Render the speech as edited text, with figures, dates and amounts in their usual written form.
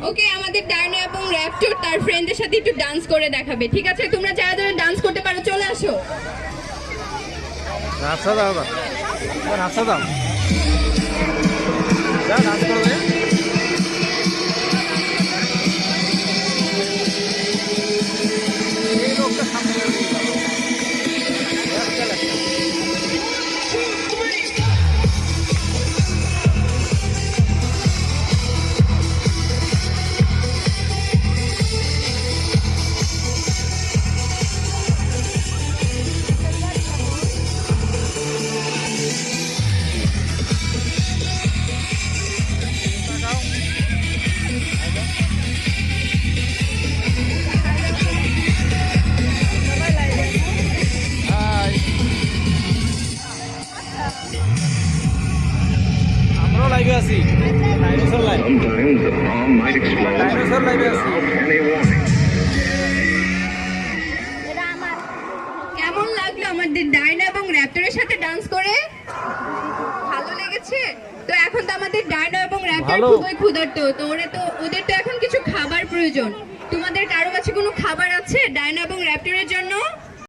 ওকে, আমাদের ডায়না এবং র্যাপটর তার ফ্রেন্ডদের সাথে একটু ডান্স করে দেখাবে। ঠিক আছে, তোমরা যারা যারা ডান্স করতে পারো চলে আসো। রাস্তা দাও, রাস্তা দাও, যা ডান্স করবে। এই লোকটা সামনে আমরাও লাইভে আছি, dinosaur live. Sometimes the bomb might explode dinosaur লাইভে আছি। without any warning. কেমন লাগলো আমাদের ডায়না এবং র্যাপটরের সাথে ডান্স করে? ভালো লেগেছে? তো এখন তো আমাদের ডায়না এবং র্যাপটর ভালো। খুবই ক্ষুধার্ত, তো ওদের তো এখন কিছু খাবার প্রয়োজন। তোমাদের কারো কাছে কোনো খাবার আছে? ডায়না এবং